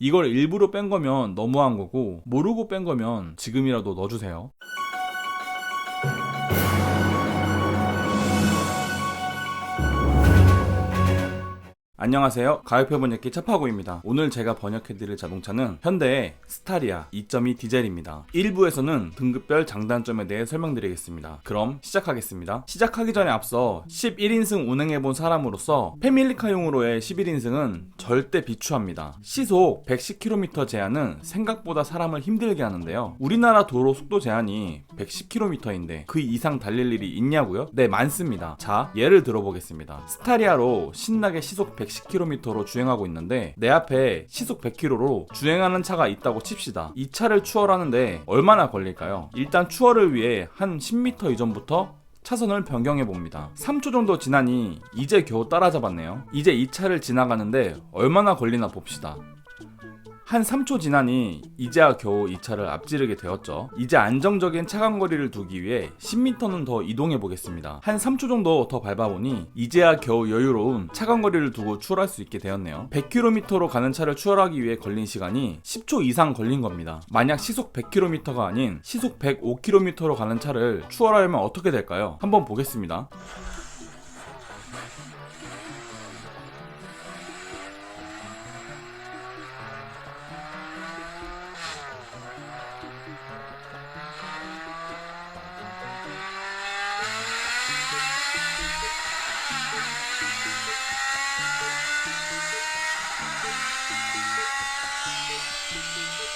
이걸 일부러 뺀 거면 너무한 거고, 모르고 뺀 거면 지금이라도 넣어주세요. 안녕하세요. 가격표 번역기 차파고입니다. 오늘 제가 번역해드릴 자동차는 현대의 스타리아 2.2 디젤입니다. 1부에서는 등급별 장단점에 대해 설명드리겠습니다. 그럼 시작하겠습니다. 시작하기 전에 앞서 11인승 운행해본 사람으로서 패밀리카용으로의 11인승은 절대 비추합니다. 시속 110km 제한은 생각보다 사람을 힘들게 하는데요. 우리나라 도로 속도 제한이 110km인데 그 이상 달릴 일이 있냐고요? 네, 많습니다. 자, 예를 들어보겠습니다. 스타리아로 신나게 시속 110km로 주행하고 있는데 내 앞에 시속 100km로 주행하는 차가 있다고 칩시다. 이 차를 추월하는데 얼마나 걸릴까요? 일단 추월을 위해 한 10m 이전부터 차선을 변경해 봅니다. 3초 정도 지나니 이제 겨우 따라잡았네요. 이제 이 차를 지나가는데 얼마나 걸리나 봅시다. 한 3초 지나니 이제야 겨우 이 차를 앞지르게 되었죠. 이제 안정적인 차간거리를 두기 위해 10m는 더 이동해 보겠습니다. 한 3초 정도 더 밟아보니 이제야 겨우 여유로운 차간거리를 두고 추월할 수 있게 되었네요. 100km로 가는 차를 추월하기 위해 걸린 시간이 10초 이상 걸린 겁니다. 만약 시속 100km가 아닌 시속 105km로 가는 차를 추월하려면 어떻게 될까요? 한번 보겠습니다.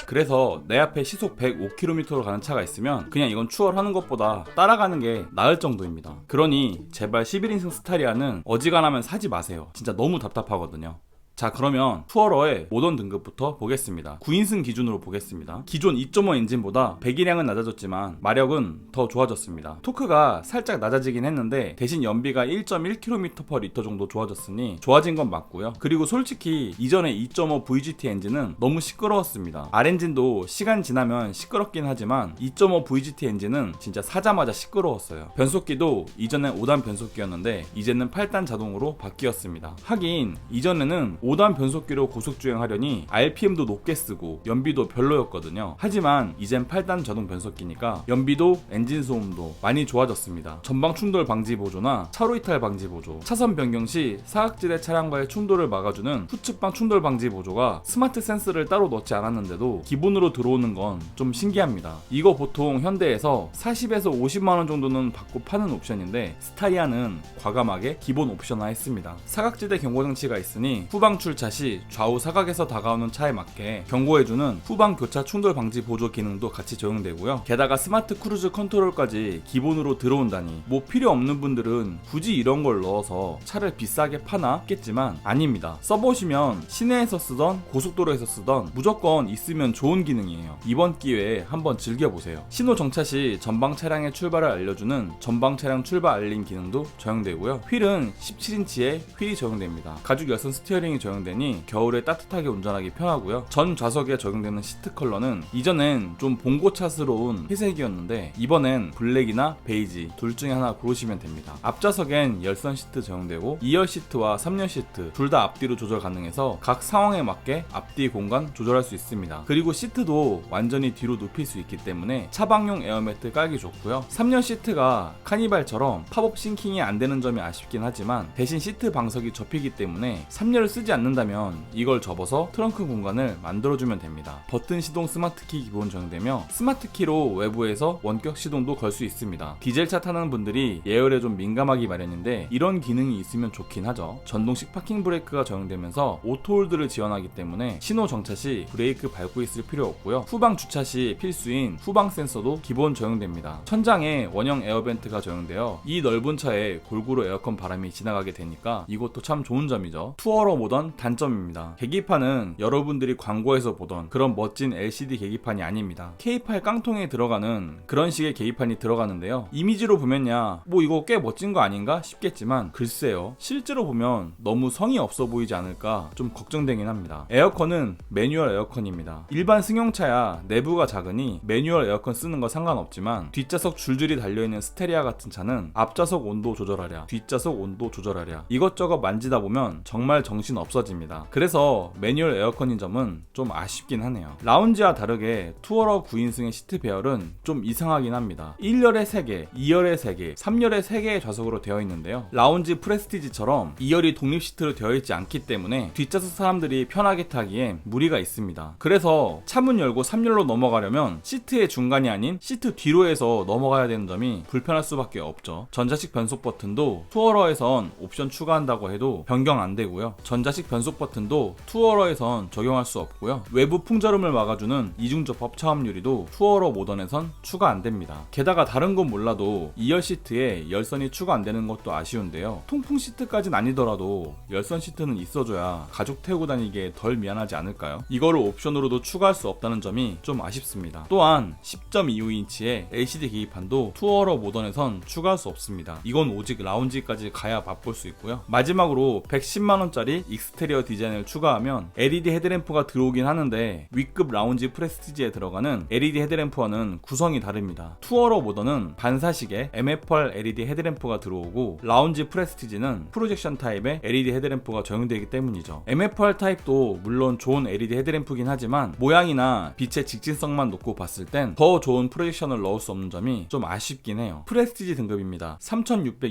그래서 내 앞에 시속 105km로 가는 차가 있으면 그냥 이건 추월하는 것보다 따라가는 게 나을 정도입니다. 그러니 제발 11인승 스타리아는 어지간하면 사지 마세요. 진짜 너무 답답하거든요. 자, 그러면 투어러의 모던 등급부터 보겠습니다. 9인승 기준으로 보겠습니다. 기존 2.5 엔진보다 배기량은 낮아졌지만 마력은 더 좋아졌습니다. 토크가 살짝 낮아지긴 했는데 대신 연비가 1.1km/L 정도 좋아졌으니 좋아진 건 맞고요. 그리고 솔직히 이전의 2.5 VGT 엔진은 너무 시끄러웠습니다. R엔진도 시간 지나면 시끄럽긴 하지만 2.5 VGT 엔진은 진짜 사자마자 시끄러웠어요. 변속기도 이전엔 5단 변속기였는데 이제는 8단 자동으로 바뀌었습니다. 하긴 이전에는 5단 변속기로 고속주행하려니 RPM도 높게 쓰고 연비도 별로였거든요. 하지만 이젠 8단 자동 변속기니까 연비도 엔진 소음도 많이 좋아졌습니다. 전방 충돌 방지 보조나 차로 이탈 방지 보조, 차선 변경 시 사각지대 차량과의 충돌을 막아주는 후측방 충돌 방지 보조가 스마트 센스를 따로 넣지 않았는데도 기본으로 들어오는 건 좀 신기합니다. 이거 보통 현대에서 40에서 50만원 정도는 받고 파는 옵션인데 스타리아는 과감하게 기본 옵션화 했습니다. 사각지대 경고장치가 있으니 후방 출차 시 좌우 사각에서 다가오는 차에 맞게 경고해주는 후방 교차 충돌 방지 보조 기능도 같이 적용되고요. 게다가 스마트 크루즈 컨트롤까지 기본으로 들어온다니 뭐 필요 없는 분들은 굳이 이런 걸 넣어서 차를 비싸게 파나 겠지만 아닙니다. 써보시면 시내에서 쓰던 고속도로에서 쓰던 무조건 있으면 좋은 기능이에요. 이번 기회에 한번 즐겨보세요. 신호 정차 시 전방 차량의 출발을 알려주는 전방 차량 출발 알림 기능도 적용되고요. 휠은 17인치의 휠이 적용됩니다. 가죽 여선 스티어링이 적용되니 겨울에 따뜻하게 운전하기 편하고요. 전 좌석에 적용되는 시트 컬러는 이전엔 좀 봉고차스러운 회색이었는데 이번엔 블랙이나 베이지 둘 중에 하나 고르시면 됩니다. 앞좌석엔 열선 시트 적용되고 2열 시트와 3열 시트 둘 다 앞뒤로 조절 가능해서 각 상황에 맞게 앞뒤 공간 조절할 수 있습니다. 그리고 시트도 완전히 뒤로 눕힐 수 있기 때문에 차박용 에어매트 깔기 좋고요. 3열 시트가 카니발처럼 팝업 싱킹이 안 되는 점이 아쉽긴 하지만 대신 시트 방석이 접히기 때문에 3열을 쓰지 않는다면 이걸 접어서 트렁크 공간을 만들어주면 됩니다. 버튼 시동 스마트키 기본 적용되며 스마트키로 외부에서 원격 시동도 걸 수 있습니다. 디젤차 타는 분들이 예열에 좀 민감하기 마련인데 이런 기능이 있으면 좋긴 하죠. 전동식 파킹 브레이크가 적용되면서 오토홀드를 지원하기 때문에 신호 정차 시 브레이크 밟고 있을 필요 없고요. 후방 주차 시 필수인 후방 센서도 기본 적용됩니다. 천장에 원형 에어벤트가 적용되어 이 넓은 차에 골고루 에어컨 바람이 지나가게 되니까 이것도 참 좋은 점이죠. 투어러 모던 단점입니다. 계기판은 여러분들이 광고에서 보던 그런 멋진 LCD 계기판이 아닙니다. K8 깡통에 들어가는 그런 식의 계기판이 들어가는데요. 이미지로 보면야 뭐 이거 꽤 멋진 거 아닌가 싶겠지만 글쎄요. 실제로 보면 너무 성의 없어 보이지 않을까 좀 걱정되긴 합니다. 에어컨은 매뉴얼 에어컨입니다. 일반 승용차야 내부가 작으니 매뉴얼 에어컨 쓰는 거 상관없지만 뒷좌석 줄줄이 달려있는 스테리아 같은 차는 앞좌석 온도 조절하랴 뒷좌석 온도 조절하랴 이것저것 만지다 보면 정말 정신 없을 없어집니다. 그래서 매뉴얼 에어컨인 점은 좀 아쉽긴 하네요. 라운지와 다르게 투어러 9인승의 시트 배열은 좀 이상하긴 합니다. 1열에 3개, 2열에 3개, 3열에 3개의 좌석으로 되어 있는데요. 라운지 프레스티지처럼 2열이 독립 시트로 되어 있지 않기 때문에 뒷좌석 사람들이 편하게 타기에 무리가 있습니다. 그래서 차문 열고 3열로 넘어가려면 시트의 중간이 아닌 시트 뒤로 해서 넘어가야 되는 점이 불편할 수밖에 없죠. 전자식 변속 버튼도 투어러에선 옵션 추가한다고 해도 변경 안 되고요. 전자식 변속 버튼도 투어러에선 적용할 수 없고요. 외부 풍절음을 막아주는 이중접합 차음 유리도 투어러 모던에선 추가 안 됩니다. 게다가 다른 건 몰라도 2열 시트에 열선이 추가 안 되는 것도 아쉬운데요. 통풍 시트까진 아니더라도 열선 시트는 있어줘야 가족 태우고 다니기에 덜 미안하지 않을까요? 이거를 옵션으로도 추가할 수 없다는 점이 좀 아쉽습니다. 또한 10.25인치의 LCD 계기판도 투어러 모던에선 추가할 수 없습니다. 이건 오직 라운지까지 가야 맛볼 수 있고요. 마지막으로 110만원짜리 익스테리어 디자인을 추가하면 LED 헤드램프가 들어오긴 하는데 위급 라운지 프레스티지에 들어가는 LED 헤드램프와는 구성이 다릅니다. 투어러 모던은 반사식의 MFR LED 헤드램프가 들어오고 라운지 프레스티지는 프로젝션 타입의 LED 헤드램프가 적용되기 때문이죠. MFR 타입도 물론 좋은 LED 헤드램프긴 하지만 모양이나 빛의 직진성만 놓고 봤을 땐 더 좋은 프로젝션을 넣을 수 없는 점이 좀 아쉽긴 해요. 프레스티지 등급입니다.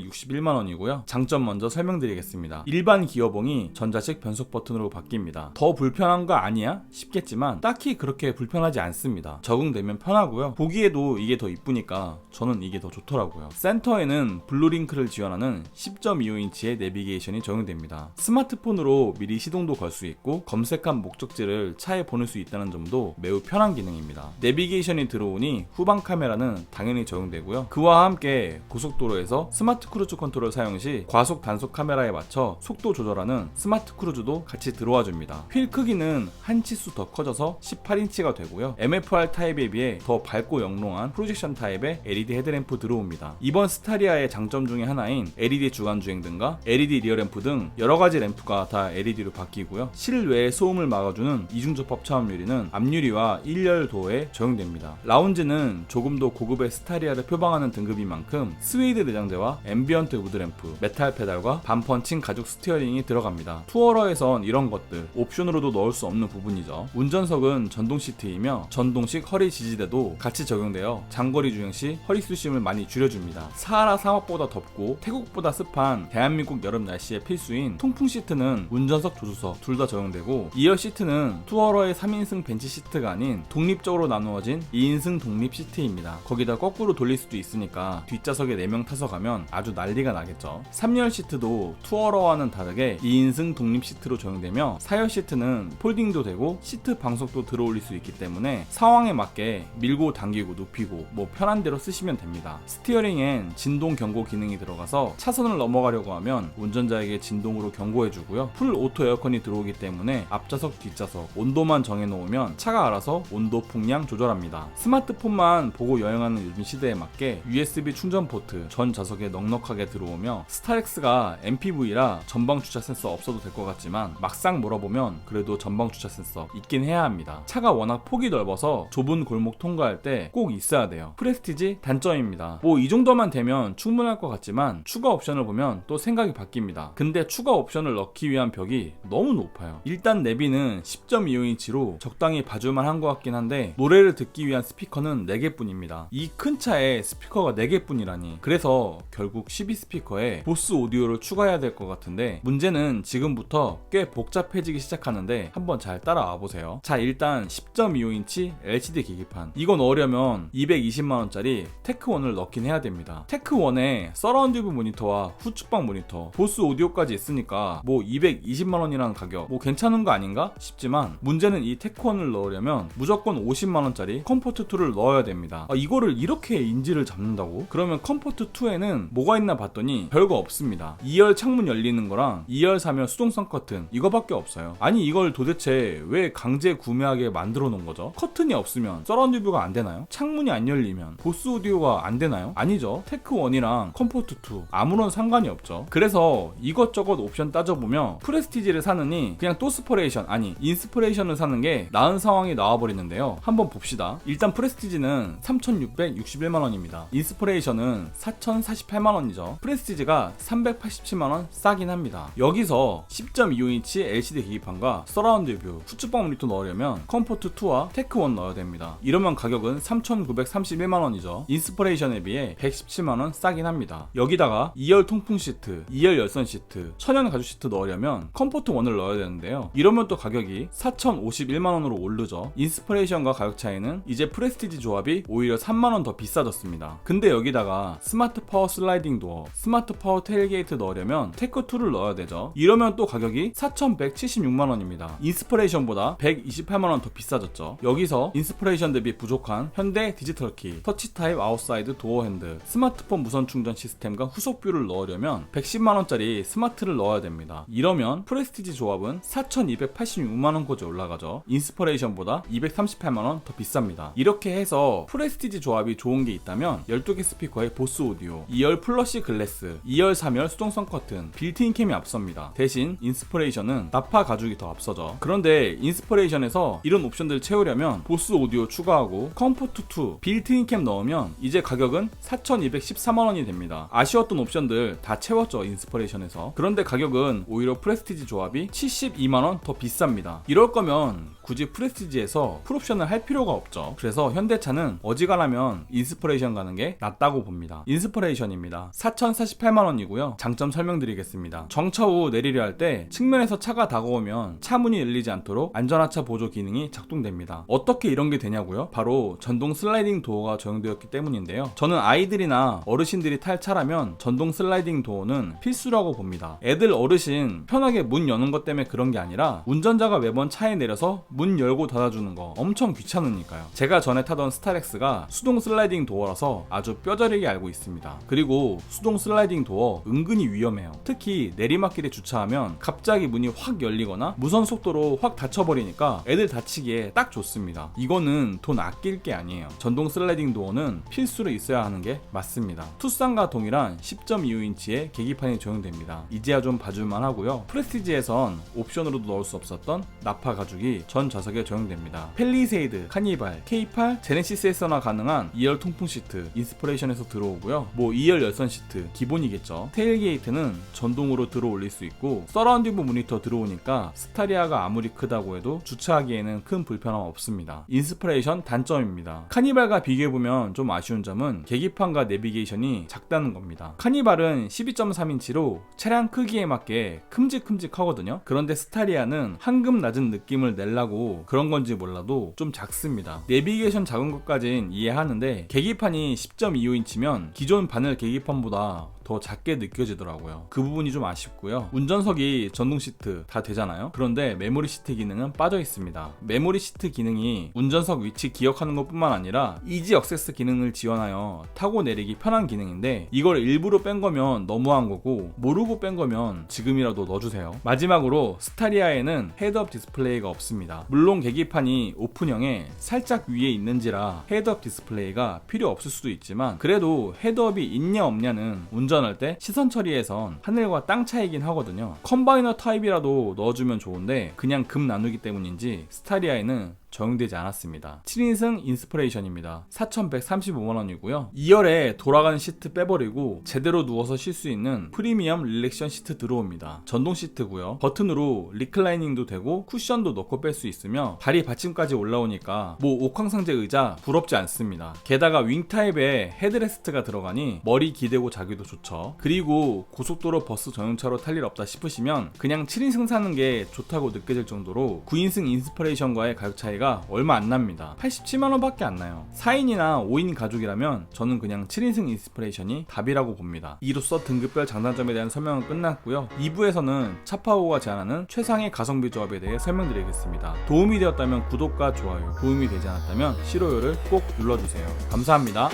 3,661만원이고요. 장점 먼저 설명드리겠습니다. 일반 기어봉이 전자식 변속 버튼으로 바뀝니다. 더 불편한 거 아니야? 싶겠지만 딱히 그렇게 불편하지 않습니다. 적응되면 편하고요. 보기에도 이게 더 이쁘니까 저는 이게 더 좋더라고요. 센터에는 블루링크를 지원하는 10.25인치의 내비게이션이 적용됩니다. 스마트폰으로 미리 시동도 걸 수 있고 검색한 목적지를 차에 보낼 수 있다는 점도 매우 편한 기능입니다. 내비게이션이 들어오니 후방 카메라는 당연히 적용되고요. 그와 함께 고속도로에서 스마트 크루즈 컨트롤 사용 시 과속 단속 카메라에 맞춰 속도 조절하는 스마트 크루즈도 같이 들어와 줍니다. 휠 크기는 한 치수 더 커져서 18인치가 되고요. MFR 타입에 비해 더 밝고 영롱한 프로젝션 타입의 LED 헤드램프 들어옵니다. 이번 스타리아의 장점 중에 하나인 LED 주간 주행 등과 LED 리어 램프 등 여러가지 램프가 다 LED로 바뀌고요. 실외의 소음을 막아주는 이중접합 차음 유리는 앞유리와 1열 도어에 적용됩니다. 라운지는 조금 더 고급의 스타리아를 표방하는 등급인 만큼 스웨이드 내장재와 앰비언트 우드램프, 메탈 페달과 반펀칭 가죽 스티어링이 들어갑니다. 투어러에선 이런 것들 옵션으로도 넣을 수 없는 부분이죠. 운전석은 전동 시트이며 전동식 허리 지지대도 같이 적용되어 장거리 주행 시 허리 쑤심을 많이 줄여줍니다. 사하라 사막보다 덥고 태국보다 습한 대한민국 여름 날씨에 필수인 통풍 시트는 운전석 조수석 둘 다 적용되고 2열 시트는 투어러의 3인승 벤치 시트가 아닌 독립적으로 나누어진 2인승 독립 시트입니다. 거기다 거꾸로 돌릴 수도 있으니까 뒷좌석에 4명 타서 가면 아주 난리가 나겠죠. 3열 시트도 투어러와는 다르게 2인승 독립 시트로 적용되며 4열 시트는 폴딩도 되고 시트 방석도 들어올릴 수 있기 때문에 상황에 맞게 밀고 당기고 눕히고 뭐 편한 대로 쓰시면 됩니다. 스티어링엔 진동 경고 기능이 들어가서 차선을 넘어가려고 하면 운전자에게 진동으로 경고해주고요. 풀 오토 에어컨이 들어오기 때문에 앞좌석 뒷좌석 온도만 정해놓으면 차가 알아서 온도 풍량 조절합니다. 스마트폰만 보고 여행하는 요즘 시대에 맞게 USB 충전 포트 전 좌석에 넉넉하게 들어오며 스타렉스가 MPV라 전방 주차 센서 없어도 될 것 같지만 막상 몰아보면 그래도 전방 주차 센서 있긴 해야 합니다. 차가 워낙 폭이 넓어서 좁은 골목 통과할 때 꼭 있어야 돼요. 프레스티지 단점입니다. 뭐 이 정도만 되면 충분할 것 같지만 추가 옵션을 보면 또 생각이 바뀝니다. 근데 추가 옵션을 넣기 위한 벽이 너무 높아요. 일단 내비는 10.25인치로 적당히 봐줄만 한 것 같긴 한데 노래를 듣기 위한 스피커는 4개뿐입니다. 이 큰 차에 스피커가 4개뿐이라니. 그래서 결국 12스피커에 보스 오디오를 추가해야 될 것 같은데 문제는 지금부터 꽤 복잡해지기 시작하는데 한번 잘 따라와 보세요. 자, 일단 10.25인치 LCD 계기판, 이거 넣으려면 220만원짜리 테크1을 넣긴 해야 됩니다. 테크1에 서라운드 뷰 모니터와 후측방 모니터, 보스 오디오까지 있으니까 뭐 220만원이라는 가격 뭐 괜찮은 거 아닌가 싶지만 문제는 이 테크1을 넣으려면 무조건 50만원짜리 컴포트2를 넣어야 됩니다. 이거를 이렇게 인지를 잡는다고? 그러면 컴포트2에는 뭐가 있나 봤더니 별거 없습니다. 2열 창문 열리는 거랑 2열 사면 수동성 커튼 이거밖에 없어요. 아니 이걸 도대체 왜 강제 구매하게 만들어 놓은 거죠? 커튼이 없으면 서라운드 뷰가 안 되나요? 창문이 안 열리면 보스 오디오가 안 되나요? 아니죠. 테크1이랑 컴포트2 아무런 상관이 없죠. 그래서 이것저것 옵션 따져보면 프레스티지를 사느니 그냥 또스퍼레이션 아니 인스퍼레이션을 사는 게 나은 상황이 나와버리는데요. 한번 봅시다. 일단 프레스티지는 3,661만원입니다. 인스퍼레이션은 4,048만원이죠. 프레스티지가 387만원 싸긴 합니다. 여기서 10.25인치 LCD 계기판과 서라운드 뷰, 후측방 모니터 넣으려면 컴포트2와 테크1 넣어야 됩니다. 이러면 가격은 3,931만원이죠. 인스퍼레이션에 비해 117만원 싸긴 합니다. 여기다가 2열 통풍 시트, 2열 열선 시트, 천연 가죽 시트 넣으려면 컴포트1을 넣어야 되는데요. 이러면 또 가격이 4,051만원으로 오르죠. 인스퍼레이션과 가격 차이는 이제 프레스티지 조합이 오히려 3만원 더 비싸졌습니다. 근데 여기다가 스마트 파워 슬라이딩 도어, 스마트 파워 테일게이트 넣으려면 테크2를 넣어야 되죠. 이러면 또 가격이 4,176만원입니다. 인스퍼레이션보다 128만원 더 비싸졌죠. 여기서 인스퍼레이션 대비 부족한 현대 디지털키, 터치 타입 아웃사이드 도어 핸드, 스마트폰 무선 충전 시스템과 후속뷰를 넣으려면 110만원짜리 스마트를 넣어야 됩니다. 이러면 프레스티지 조합은 4,286만원까지 올라가죠. 인스퍼레이션보다 238만원 더 비쌉니다. 이렇게 해서 프레스티지 조합이 좋은 게 있다면 12개 스피커의 보스 오디오, 2열 플러시 글래스, 2열 3열 수동성 커튼, 빌트인 캠이 앞섭니다. 대신 인스퍼레이션은 나파 가죽이 더 앞서죠. 그런데 인스퍼레이션에서 이런 옵션들을 채우려면 보스 오디오 추가하고 컴포트2, 빌트인 캠 넣으면 이제 가격은 4,214만원이 됩니다. 아쉬웠던 옵션들 다 채웠죠, 인스퍼레이션에서. 그런데 가격은 오히려 프레스티지 조합이 72만원 더 비쌉니다. 이럴 거면 굳이 프레스티지에서 풀옵션을 할 필요가 없죠. 그래서 현대차는 어지간하면 인스퍼레이션 가는 게 낫다고 봅니다. 인스퍼레이션입니다. 4,048만원이고요. 장점 설명드리겠습니다. 정차 후 내리려 할 때 측면에서 차가 다가오면 차 문이 열리지 않도록 안전하차 보조 기능이 작동됩니다. 어떻게 이런 게 되냐고요? 바로 전동 슬라이딩 도어가 적용되었기 때문인데요. 저는 아이들이나 어르신들이 탈 차라면 전동 슬라이딩 도어는 필수라고 봅니다. 애들 어르신 편하게 문 여는 것 때문에 그런 게 아니라 운전자가 매번 차에 내려서 문 열고 닫아주는 거 엄청 귀찮으니까요. 제가 전에 타던 스타렉스가 수동 슬라이딩 도어라서 아주 뼈저리게 알고 있습니다. 그리고 수동 슬라이딩 도어 은근히 위험해요. 특히 내리막길에 주차하면 갑자기 문이 확 열리거나 무선 속도로 확 닫혀버리니까 애들 다치기에 딱 좋습니다. 이거는 돈 아낄 게 아니에요. 전동 슬라이딩 도어는 필수로 있어야 하는 게 맞습니다. 투싼과 동일한 10.25인치의 계기판이 적용됩니다. 이제야 좀 봐줄만 하고요. 프레스티지에선 옵션으로도 넣을 수 없었던 나파 가죽이 전 좌석에 적용됩니다. 펠리세이드, 카니발, K8, 제네시스에서나 가능한 2열 통풍 시트, 인스퍼레이션에서 들어오고요. 2열 열선 시트 기본이겠죠. 테일게이트는 전동으로 들어 올릴 수 있고 서라운딩 뷰 모니터 들어오니까 스타리아가 아무리 크다고 해도 주차하기에는 큰 불편함 없습니다. 인스퍼레이션 단점입니다. 카니발과 비교해보면 좀 아쉬운 점은 계기판과 내비게이션이 작다는 겁니다. 카니발은 12.3인치로 차량 크기에 맞게 큼직큼직하거든요. 그런데 스타리아는 한급 낮은 느낌을 내려고 그런 건지 몰라도 좀 작습니다. 내비게이션 작은 것까진 이해하는데 계기판이 10.25인치면 기존 바늘 계기판보다 더 작게 느껴지더라고요. 그 부분이 좀 아쉽고요. 운전석이 전동 시트 다 되잖아요. 그런데 메모리 시트 기능은 빠져 있습니다. 메모리 시트 기능이 운전석 위치 기억하는 것 뿐만 아니라 이지 액세스 기능을 지원하여 타고 내리기 편한 기능인데 이걸 일부러 뺀 거면 너무한 거고 모르고 뺀 거면 지금이라도 넣어주세요. 마지막으로 스타리아에는 헤드업 디스플레이가 없습니다. 물론 계기판이 오픈형에 살짝 위에 있는지라 헤드업 디스플레이가 필요 없을 수도 있지만 그래도 헤드업이 있냐 없냐는 운전할 때 시선 처리에선 하늘과 땅 차이긴 하거든요. 컴바이너 타입이라도 넣어주면 좋은데 그냥 급 나누기 때문인지 스타리아에는 적용되지 않았습니다. 7인승 인스퍼레이션입니다. 4,135만원이고요. 2열에 돌아가는 시트 빼버리고 제대로 누워서 쉴 수 있는 프리미엄 릴렉션 시트 들어옵니다. 전동 시트고요. 버튼으로 리클라이닝도 되고 쿠션도 넣고 뺄 수 있으며 다리 받침까지 올라오니까 옥황상제 의자 부럽지 않습니다. 게다가 윙 타입에 헤드레스트가 들어가니 머리 기대고 자기도 좋죠. 그리고 고속도로 버스 전용차로 탈 일 없다 싶으시면 그냥 7인승 사는 게 좋다고 느껴질 정도로 9인승 인스퍼레이션과의 가격 차이가 얼마 안 납니다. 87만원 밖에 안 나요. 4인이나 5인 가족이라면 저는 그냥 7인승 인스퍼레이션이 답이라고 봅니다. 이로써 등급별 장단점에 대한 설명은 끝났고요. 2부에서는 차파오가 제안하는 최상의 가성비 조합에 대해 설명드리겠습니다. 도움이 되었다면 구독과 좋아요, 도움이 되지 않았다면 싫어요를 꼭 눌러주세요. 감사합니다.